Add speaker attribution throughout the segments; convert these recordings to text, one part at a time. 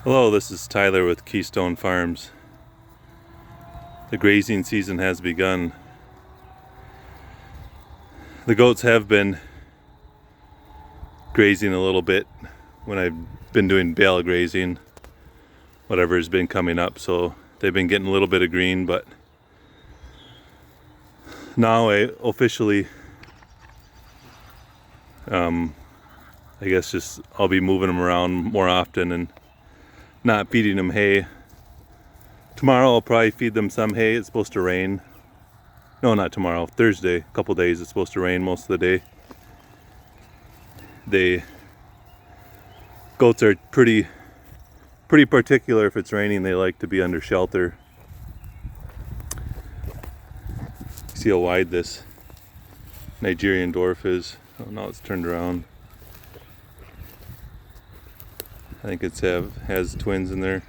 Speaker 1: Hello, this is Tyler with Keystone Farms. The grazing season has begun. The goats have been grazing a little bit when I've been doing bale grazing, whatever has been coming up, so they've been getting a little bit of green, but now I officially I guess just I'll be moving them around more often and not feeding them hay. Tomorrow I'll probably feed them some hay. It's supposed to rain. No, not tomorrow. Thursday, a couple days. It's supposed to rain most of the day. Goats are pretty particular. If it's raining, they like to be under shelter. See how wide this Nigerian dwarf is. Oh, now it's turned around. I think it's has twins in there.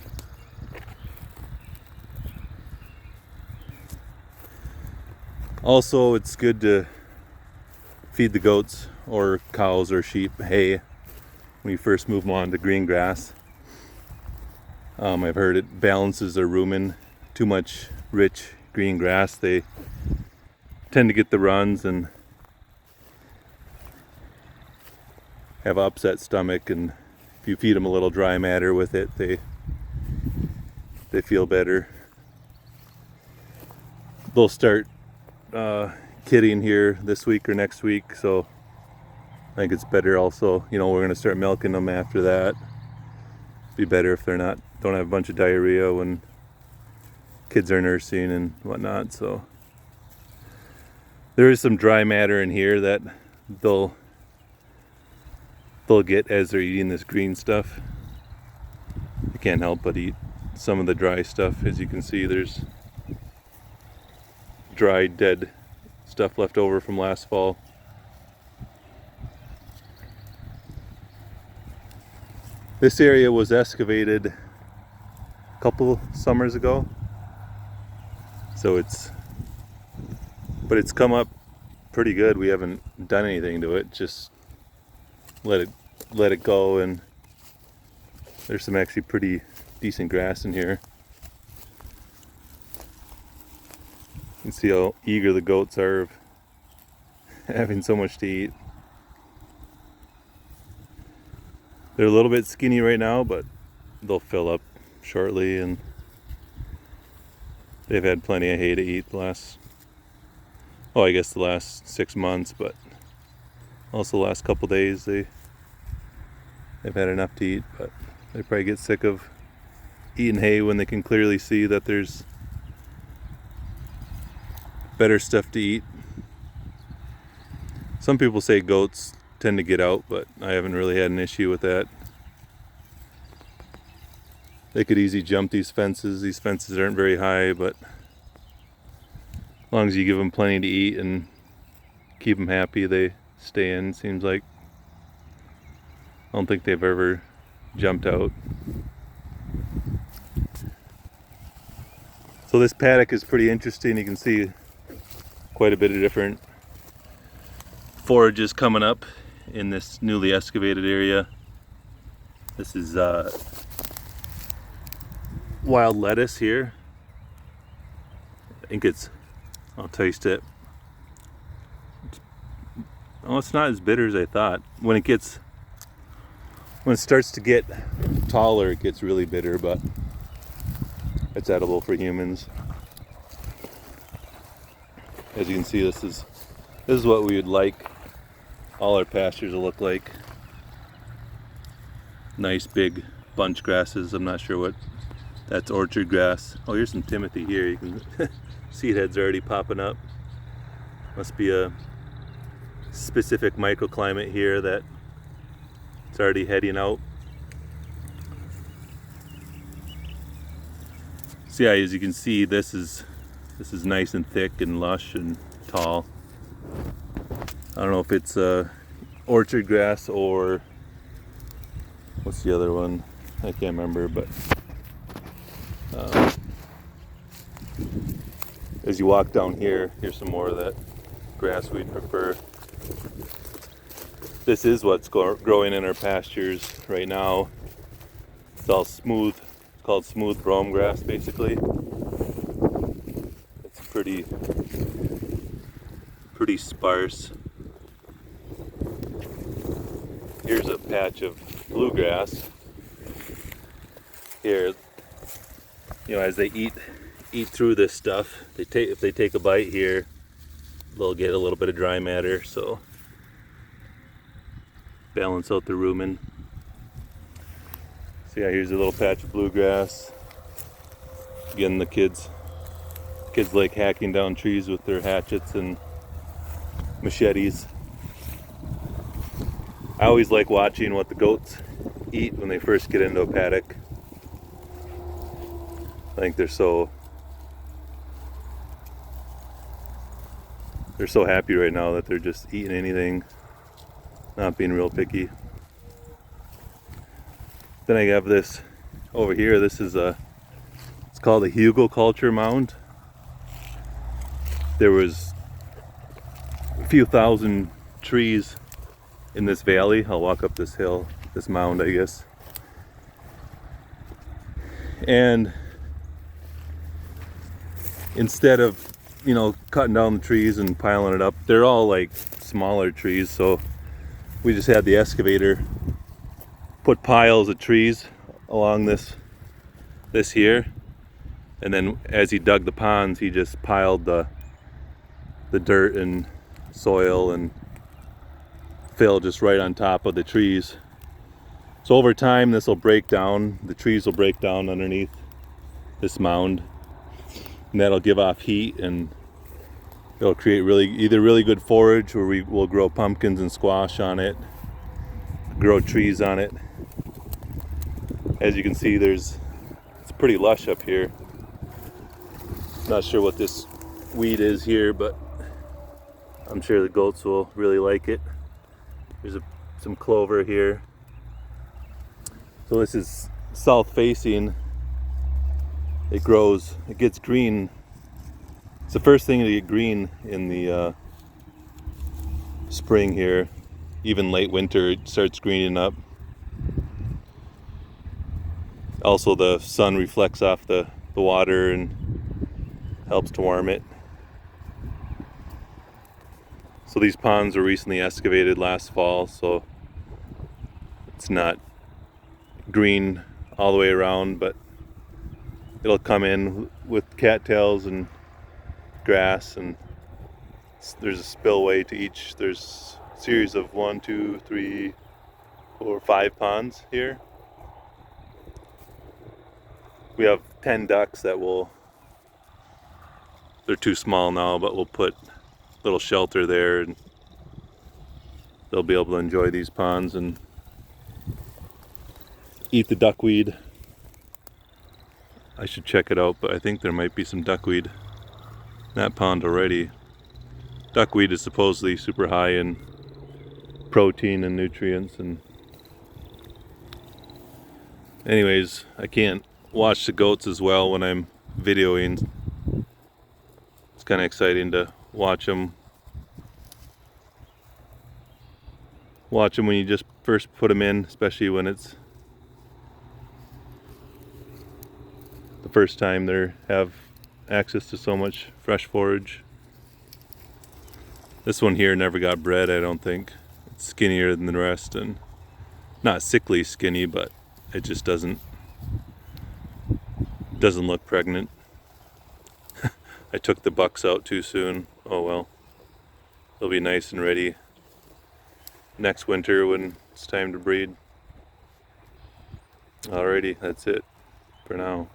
Speaker 1: Also, it's good to feed the goats or cows or sheep hay when you first move them on to green grass. I've heard it balances their rumen. Too much rich green grass, they tend to get the runs and have an upset stomach, and if you feed them a little dry matter with it, they feel better. They'll start kidding here this week or next week, so I think it's better also, we're going to start milking them after that. Be better if don't have a bunch of diarrhea when kids are nursing and whatnot. So there is some dry matter in here that they'll get as they're eating this green stuff. You can't help but eat some of the dry stuff. As you can see, there's dry, dead stuff left over from last fall. This area was excavated a couple summers ago, so it's come up pretty good. We haven't done anything to it, just let it go, and there's some actually pretty decent grass in here. You can see how eager the goats are of having so much to eat. They're a little bit skinny right now, but they'll fill up shortly, and they've had plenty of hay to eat the last 6 months, but also the last couple days they've had enough to eat. But they probably get sick of eating hay when they can clearly see that there's better stuff to eat. Some people say goats tend to get out, but I haven't really had an issue with that. They could easily jump these fences. These fences aren't very high, but as long as you give them plenty to eat and keep them happy, they stay in, seems like. I don't think they've ever jumped out. So this paddock is pretty interesting. You can see quite a bit of different forages coming up in this newly excavated area. This is wild lettuce here. I think I'll taste it. It's not as bitter as I thought. When it starts to get taller, it gets really bitter, but it's edible for humans. As you can see, this is what we would like all our pastures to look like. Nice big bunch grasses. I'm not sure what that's. Orchard grass. Oh, here's some timothy here. You can seed heads are already popping up. Must be a specific microclimate here that it's already heading out. So yeah, as you can see, this is nice and thick and lush and tall. I don't know if it's orchard grass or what's the other one? I can't remember, but as you walk down here, here's some more of that grass we'd prefer. This is what's growing in our pastures right now. It's all smooth, called smooth brome grass basically. It's pretty sparse. Here's a patch of bluegrass. Here, you know, as they eat through this stuff, if they take a bite here, they'll get a little bit of dry matter, so balance out the rumen. So yeah, here's a little patch of bluegrass. Again, the kids like hacking down trees with their hatchets and machetes. I always like watching what the goats eat when they first get into a paddock. I think they're so happy right now that they're just eating anything, not being real picky. Then I have this over here. This is it's called a hugelkultur mound. There was a few thousand trees in this valley. I'll walk up this hill, this mound, I guess. And instead of, you know, cutting down the trees and piling it up, they're all like smaller trees, so we just had the excavator put piles of trees along this here, and then as he dug the ponds, he just piled the dirt and soil and fill just right on top of the trees. So over time this will break down, the trees will break down underneath this mound, and that'll give off heat, and it'll create either really good forage, where we will grow pumpkins and squash on it, grow trees on it. As you can see, it's pretty lush up here. Not sure what this weed is here, but I'm sure the goats will really like it. There's some clover here. So this is south facing. It gets green. It's the first thing to get green in the spring here. Even late winter it starts greening up. Also the sun reflects off the water and helps to warm it. So these ponds were recently excavated last fall, so it's not green all the way around, but it'll come in with cattails and grass, and there's a spillway to each. There's a series of 1, 2, 3, 4, 5 ponds here. We have 10 ducks they're too small now, but we'll put a little shelter there and they'll be able to enjoy these ponds and eat the duckweed. I should check it out, but I think there might be some duckweed in that pond already. Duckweed is supposedly super high in protein and nutrients, and anyways, I can't watch the goats as well when I'm videoing. It's kind of exciting to watch them when you just first put them in, especially when it's the first time they have access to so much fresh forage. This one here never got bred, I don't think. It's skinnier than the rest, and not sickly skinny, but it just doesn't look pregnant. I took the bucks out too soon. Oh well. They'll be nice and ready next winter when it's time to breed. Alrighty, that's it for now.